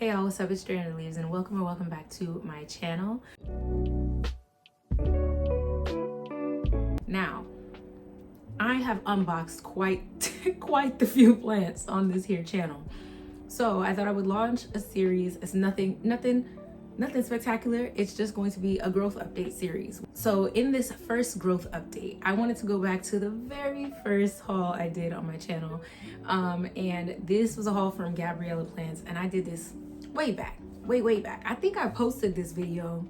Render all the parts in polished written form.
Hey y'all, what's up? It's Stranded Leaves and welcome back to my channel. Now, I have unboxed quite the few plants on this here channel. So I thought I would launch a series. It's nothing spectacular. It's just going to be a growth update series. So in this first growth update, I wanted to go back to the very first haul I did on my channel. And this was a haul from Gabriella Plants, and I did this way back. I think I posted this video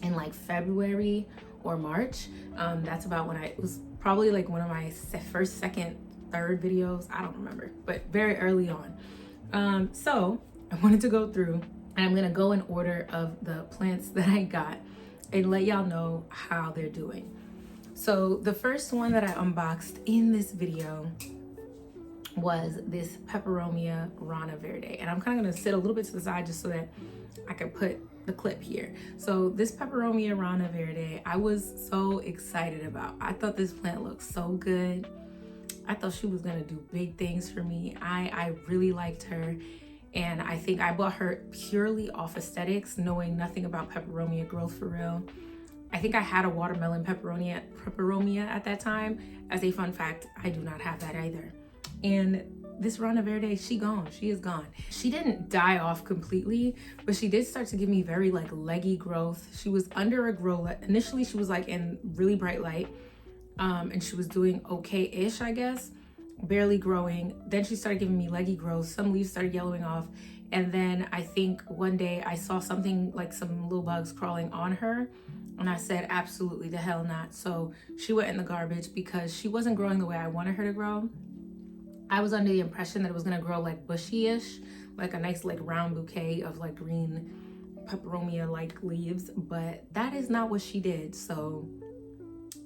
in like February or March. That's about when it was probably like one of my first, second, third videos. I don't remember, but very early on. So I wanted to go through, and I'm gonna go in order of the plants that I got and let y'all know how they're doing. So the first one that I unboxed in this video was this Peperomia rana verde, and I'm kind of gonna sit a little bit to the side just so that I can put the clip here. So this Peperomia rana verde, I was so excited about. I thought this plant looked so good. I thought she was gonna do big things for me. I really liked her, and I think I bought her purely off aesthetics, knowing nothing about Peperomia growth for real. I think I had a watermelon Peperomia at that time. As a fun fact, I do not have that either. And this rana verde, she is gone. She didn't die off completely, but she did start to give me very like leggy growth. She was under a grow light. Initially, she was like in really bright light, and she was doing okay-ish, I guess, barely growing. Then she started giving me leggy growth. Some leaves started yellowing off. And then I think one day I saw something like some little bugs crawling on her, and I said, absolutely the hell not. So she went in the garbage because she wasn't growing the way I wanted her to grow. I was under the impression that it was gonna grow like bushy-ish, like a nice like round bouquet of like green Peperomia like leaves, but that is not what she did. So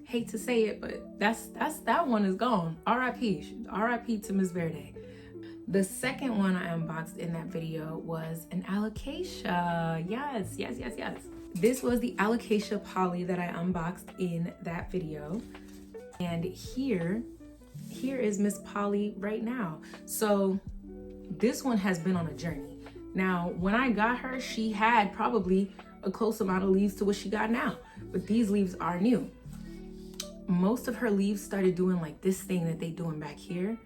hate to say it, but that one is gone. RIP to Miss Verde. The second one I unboxed in that video was an Alocasia. Yes. This was the Alocasia poly that I unboxed in that video. And here is Miss Polly right now. So this one has been on a journey. Now, when I got her, she had probably a close amount of leaves to what she got now, but these leaves are new. Most of her leaves started doing like this thing that they doing back here,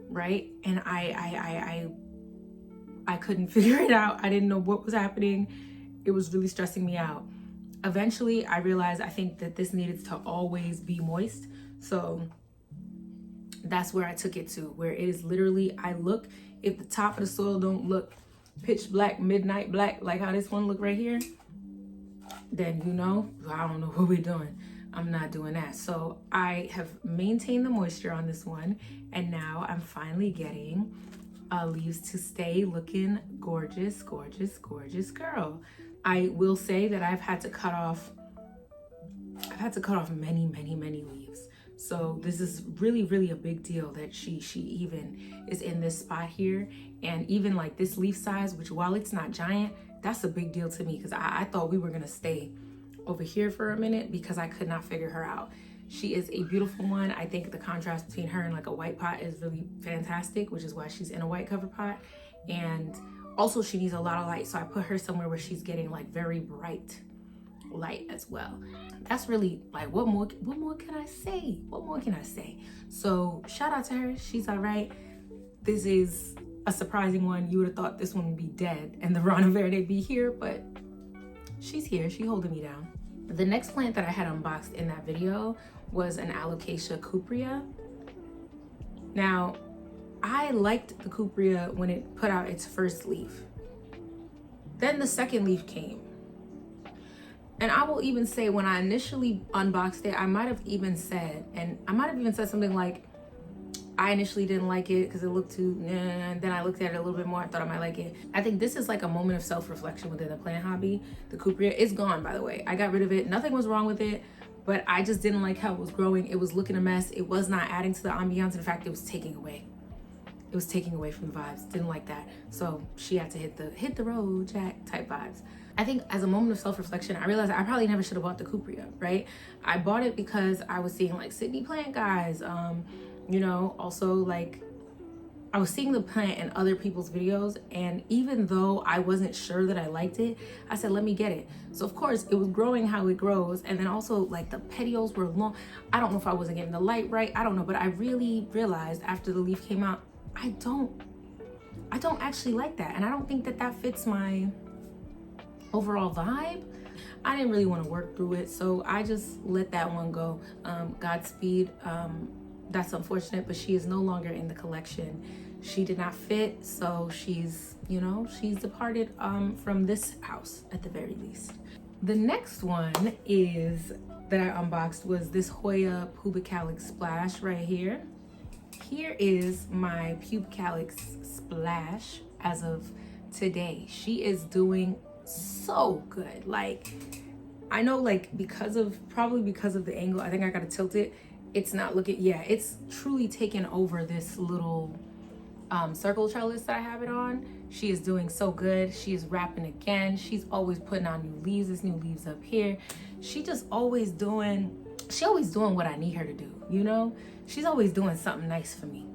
right? And I couldn't figure it out. I didn't know what was happening. It was really stressing me out. Eventually, I realized I think that this needed to always be moist. So that's where I took it to, where it is literally, I look, if the top of the soil don't look pitch black, midnight black, like how this one look right here, then you know, I don't know what we're doing. I'm not doing that. So I have maintained the moisture on this one, and now I'm finally getting leaves to stay looking gorgeous girl. I will say that I've had to cut off many leaves. So this is really a big deal that she even is in this spot here. And even like this leaf size, which while it's not giant, that's a big deal to me, because I thought we were gonna stay over here for a minute because I could not figure her out. She is a beautiful one. I think the contrast between her and like a white pot is really fantastic, which is why she's in a white cover pot. And also she needs a lot of light, so I put her somewhere where she's getting like very bright light as well. That's really like, what more can I say? So shout out to her. She's all right. This is a surprising one. You would have thought this one would be dead and the rana verde be here, but she's here. She holding me down. The next plant that I had unboxed in that video was an Alocasia cuprea. Now, I liked the cuprea when it put out its first leaf. Then the second leaf came. And I will even say, when I initially unboxed it, I might have even said something like, I initially didn't like it because it looked too nah, and then I looked at it a little bit more, I thought I might like it. I think this is like a moment of self-reflection within the plant hobby. The cuprea is gone, by the way. I got rid of it. Nothing was wrong with it, but I just didn't like how it was growing. It was looking a mess. It was not adding to the ambiance. In fact, it was taking away. It was taking away from the vibes. Didn't like that. So she had to hit the road, Jack type vibes. I think as a moment of self-reflection, I realized I probably never should have bought the cuprea, right? I bought it because I was seeing like Sydney plant guys, you know, also like I was seeing the plant in other people's videos, and even though I wasn't sure that I liked it, I said, let me get it. So of course it was growing how it grows, and then also like the petioles were long. I don't know if I wasn't getting the light right, I don't know, but I really realized after the leaf came out, I don't actually like that, and I don't think that that fits my overall vibe. I didn't really want to work through it, so I just let that one go. Godspeed. That's unfortunate, but she is no longer in the collection. She did not fit, so she's, you know, she's departed from this house at the very least. The next one is that I unboxed was this Hoya pubicalyx splash right here. Here is my pubicalyx splash as of today. She is doing so good. Like, I know, like, probably because of the angle, I think I gotta tilt it. It's not looking, yeah, it's truly taken over this little circle trellis that I have it on. She is doing so good. She is wrapping again. She's always putting on new leaves. There's new leaves up here. She always doing what I need her to do, you know? She's always doing something nice for me.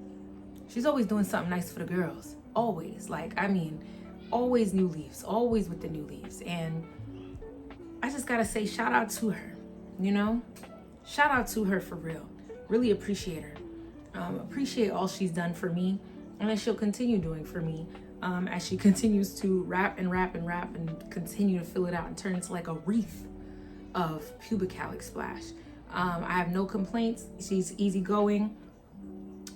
She's always doing something nice for the girls. Always. Like, I mean, always new leaves, always with the new leaves. And I just gotta say shout out to her, you know? Shout out to her for real. Really appreciate her. Appreciate all she's done for me, and that she'll continue doing for me as she continues to wrap and wrap and wrap and continue to fill it out and turn into like a wreath of pubicalyx splash. I have no complaints. She's easygoing.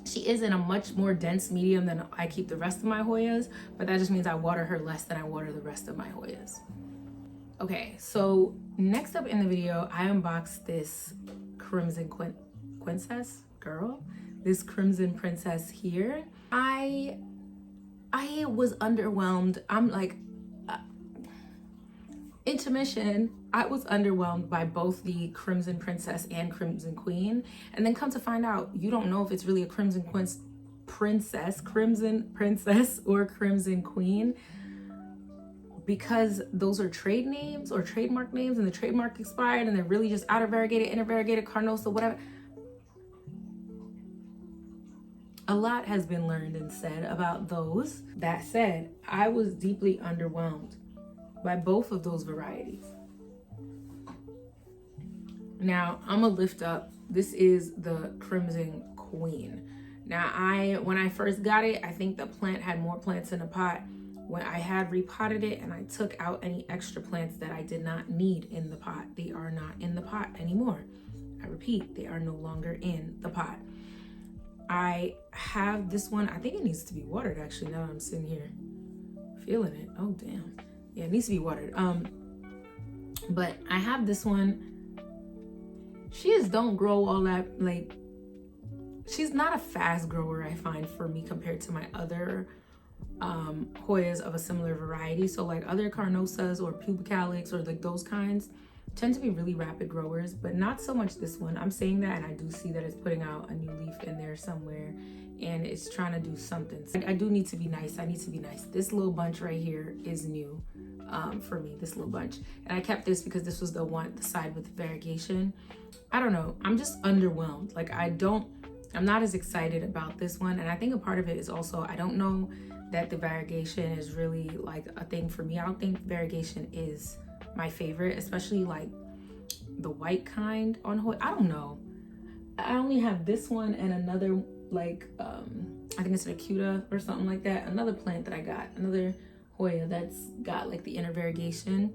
She is in a much more dense medium than I keep the rest of my Hoyas, but that just means I water her less than I water the rest of my Hoyas. Okay, so next up in the video, I unboxed this crimson princess girl, this crimson princess here. I was underwhelmed. I'm like, intermission, I was underwhelmed by both the crimson princess and crimson queen, and then come to find out, you don't know if it's really a crimson princess or crimson queen, because those are trade names or trademark names, and the trademark expired, and they're really just outer variegated, inner variegated, carnosa, whatever. A lot has been learned and said about those. That said, I was deeply underwhelmed by both of those varieties. Now, I'm gonna lift up, this is the crimson queen. Now, when I first got it, I think the plant had more plants in the pot. When I had repotted it and I took out any extra plants that I did not need in the pot, they are not in the pot anymore. I repeat, they are no longer in the pot. I have this one, I think it needs to be watered actually, now that I'm sitting here feeling it. Oh damn. Yeah, it needs to be watered. But I have this one. She just don't grow all that, like, she's not a fast grower, I find, for me compared to my other Hoyas of a similar variety. So like other carnosas or pubicalyx or like those kinds tend to be really rapid growers, but not so much this one. I'm saying that, and I do see that it's putting out a new leaf in there somewhere, and it's trying to do something. So I do need to be nice. I need to be nice. This little bunch right here is new for me, this little bunch. And I kept this because this was the side with the variegation. I don't know. I'm just underwhelmed. Like I'm not as excited about this one. And I think a part of it is also, I don't know that the variegation is really like a thing for me. I don't think variegation is my favorite, especially like the white kind on Hoya. I don't know. I only have this one and another, like, I think it's an acuta or something like that. Another plant that I got, another Hoya that's got like the inner variegation.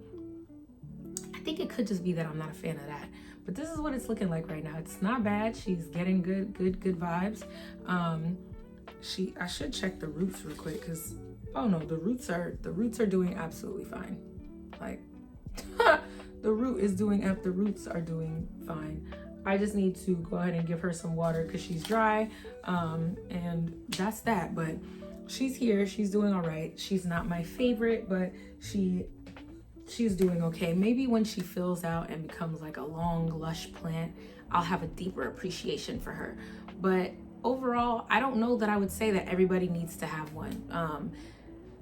I think it could just be that I'm not a fan of that. But this is what it's looking like right now. It's not bad. She's getting good vibes. I should check the roots real quick because, oh no, the roots are doing absolutely fine. Like, the roots are doing fine. I just need to go ahead and give her some water because she's dry, and that's that. But she's here, she's doing all right. She's not my favorite, but she's doing okay. Maybe when she fills out and becomes like a long, lush plant, I'll have a deeper appreciation for her. But overall, I don't know that I would say that everybody needs to have one.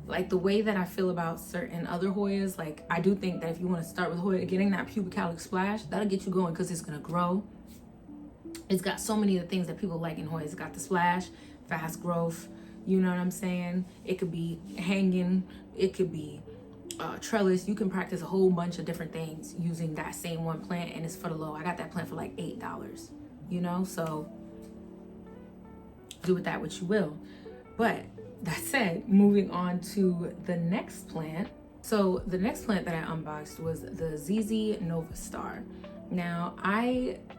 Like the way that I feel about certain other Hoyas, like I do think that if you want to start with Hoya, getting that pubicalyx splash, that'll get you going because it's gonna grow. It's got so many of the things that people like in Hoya. It's got the splash, fast growth, You know what I'm saying? It could be hanging, it could be trellis. You can practice a whole bunch of different things using that same one plant, and it's for the low. I got that plant for like $8, you know? So do with that what you will. But that said, moving on to the next plant. So the next plant that I unboxed was the ZZ Nova Star. Now,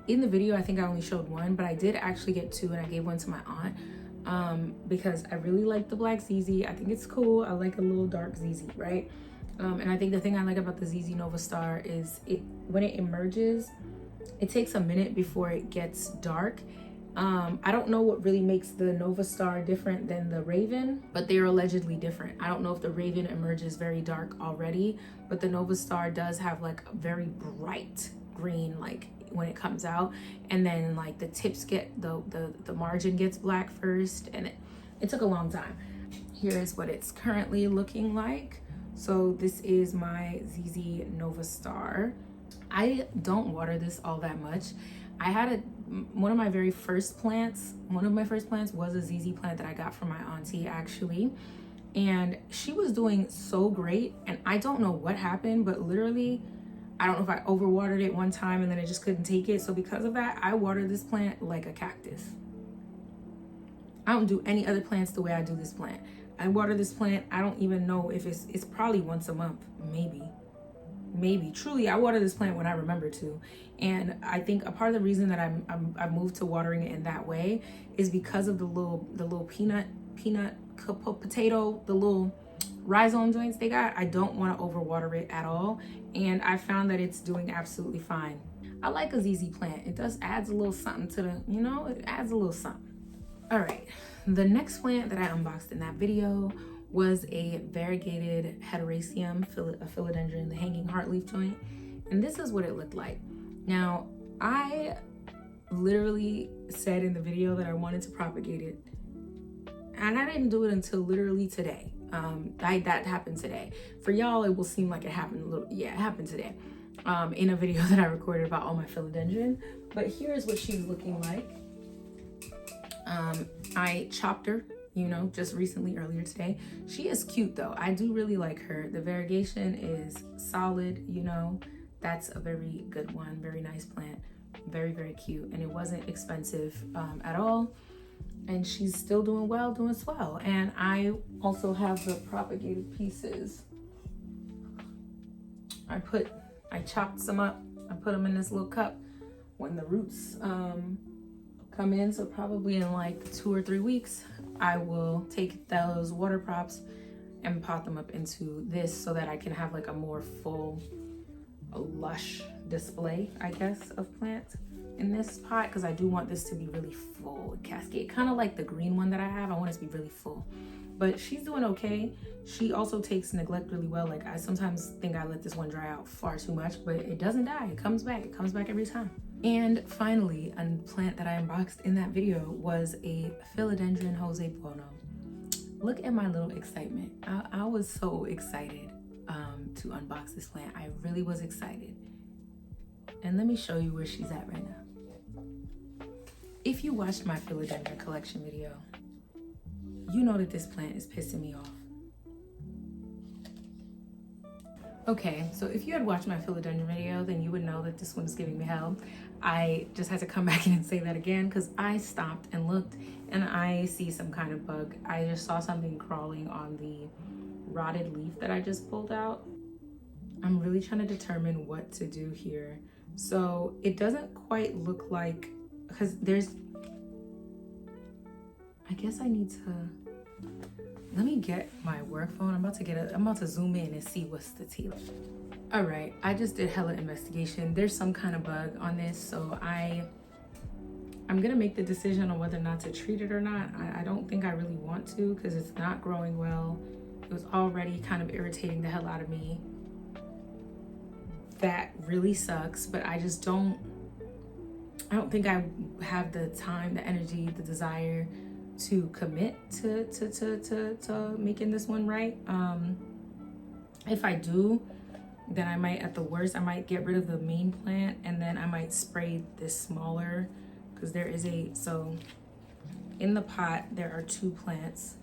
in the video, I think I only showed one, but I did actually get two, and I gave one to my aunt because I really like the black ZZ. I think it's cool. I like a little dark ZZ, right? And I think the thing I like about the ZZ Nova Star is when it emerges, it takes a minute before it gets dark. I don't know what really makes the Nova Star different than the Raven, but they're allegedly different. I don't know if the Raven emerges very dark already, but the Nova Star does have like a very bright green, like when it comes out, and then like the tips get the margin gets black first, and it took a long time. Here's what it's currently looking like. So this is my ZZ Nova Star. I don't water this all that much. I had one of my first plants was a ZZ plant that I got from my auntie actually, and she was doing so great, and I don't know what happened, but literally I don't know if I overwatered it one time and then it just couldn't take it. So because of that, I water this plant like a cactus. I don't do any other plants the way I do this plant. I water this plant, I don't even know if it's probably once a month, maybe. Truly, I water this plant when I remember to. And I think a part of the reason that I moved to watering it in that way is because of the little peanut potato, the little rhizome joints they got. I don't want to overwater it at all, and I found that it's doing absolutely fine. I like a ZZ plant. It adds a little something to the, you know, it adds a little something. All right, the next plant that I unboxed in that video was a variegated hederaceum, a philodendron, the hanging heartleaf joint, and this is what it looked like. Now, I literally said in the video that I wanted to propagate it, and I didn't do it until literally today. That happened today. For y'all, it will seem like it happened it happened today in a video that I recorded about all my philodendron. But here's what she's looking like. I chopped her, you know, just recently, earlier today. She is cute though. I do really like her. The variegation is solid, you know. That's a very good one. Very nice plant. Very, very cute. And it wasn't expensive at all. And she's still doing well, doing swell. And I also have the propagated pieces. I chopped some up. I put them in this little cup when the roots come in. So probably in like 2 or 3 weeks, I will take those water props and pot them up into this so that I can have like a more full, lush display, I guess, of plants in this pot, because I do want this to be really full and cascade, kind of like the green one that I have. I want it to be really full, but she's doing okay. She also takes neglect really well. Like I sometimes think I let this one dry out far too much, but it doesn't die. It comes back every time. And finally, a plant that I unboxed in that video was a Philodendron Jose Buono. Look at my little excitement. I was so excited to unbox this plant. I really was excited. And let me show you where she's at right now. If you watched my Philodendron collection video, you know that this plant is pissing me off. Okay, so if you had watched my Philodendron video, then you would know that this one is giving me hell. I just had to come back in and say that again because I stopped and looked and I see some kind of bug. I just saw something crawling on the rotted leaf that I just pulled out. I'm really trying to determine what to do here. So it doesn't quite look like, because I guess I need to, let me get my work phone. I'm about to zoom in and see what's the tea. All right, I just did hella investigation. There's some kind of bug on this, so I'm gonna make the decision on whether or not to treat it or not. I don't think I really want to because it's not growing well. It was already kind of irritating the hell out of me. That really sucks, but I don't think I have the time, the energy, the desire to commit to making this one right. If I do, then I might, at the worst, I might get rid of the main plant and then I might spray this smaller, because so in the pot there are 2 plants.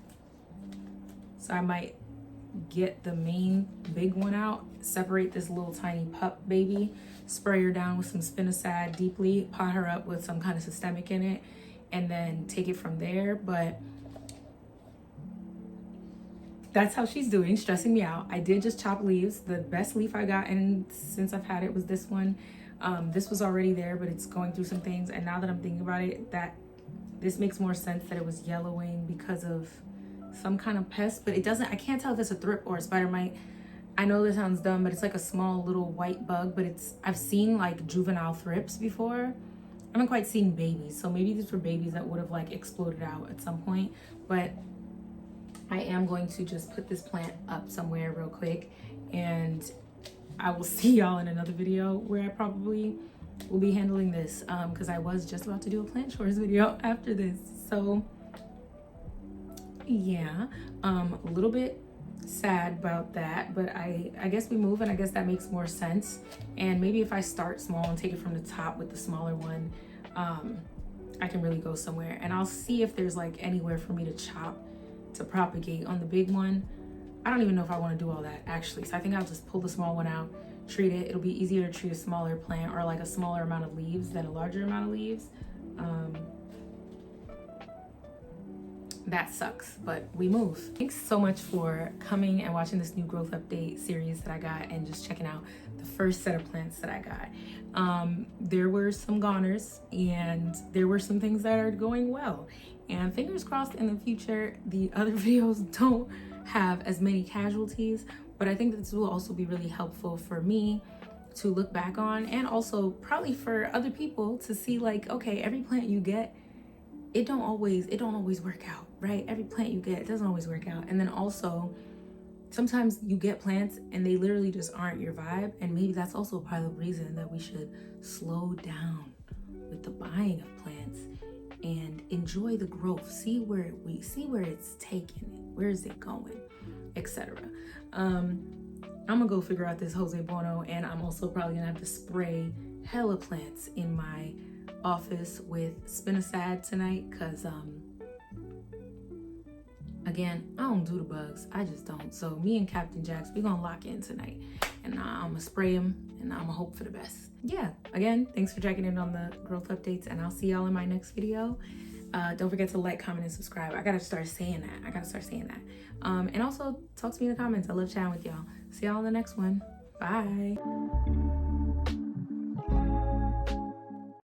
So I might get the main big one out, separate this little tiny pup baby, spray her down with some spinosad deeply, pot her up with some kind of systemic in it, and then take it from there. But that's how she's doing, stressing me out. I did just chop leaves. The best leaf I got and since I've had it was this one. This was already there, but it's going through some things. And now that I'm thinking about it, that this makes more sense that it was yellowing because of some kind of pest, but it doesn't, I can't tell if it's a thrip or a spider mite. I know this sounds dumb, but it's like a small little white bug, but I've seen like juvenile thrips before. I haven't quite seen babies, so maybe these were babies that would have like exploded out at some point. But I am going to just put this plant up somewhere real quick, and I will see y'all in another video where I probably will be handling this, because I was just about to do a plant chores video after this. So yeah, a little bit sad about that, but I guess we move, and I guess that makes more sense. And maybe if I start small and take it from the top with the smaller one, I can really go somewhere. And I'll see if there's like anywhere for me to chop to propagate on the big one. I don't even know if I want to do all that actually, so I think I'll just pull the small one out, treat it. It'll be easier to treat a smaller plant or like a smaller amount of leaves than a larger amount of leaves. That sucks, but we move. Thanks so much for coming and watching this new growth update series that I got and just checking out the first set of plants that I got. There were some goners and there were some things that are going well. And fingers crossed in the future, the other videos don't have as many casualties, but I think this will also be really helpful for me to look back on, and also probably for other people to see like, okay, every plant you get, it don't always work out, right? Every plant you get, it doesn't always work out. And then also sometimes you get plants and they literally just aren't your vibe. And maybe that's also part of the reason that we should slow down with the buying of plants and enjoy the growth. See where it's taking it. Where is it going, etc. I'm gonna go figure out this Jose Buono, and I'm also probably gonna have to spray hella plants in my office with spinosad tonight, because again, I don't do the bugs. I just don't. So me and Captain Jax, we're gonna lock in tonight, and I'm gonna spray them, and I'm gonna hope for the best. Yeah, again, thanks for checking in on the growth updates, and I'll see y'all in my next video. Don't forget to like, comment, and subscribe. I gotta start saying that. And also talk to me in the comments. I love chatting with y'all. See y'all in the next one. Bye.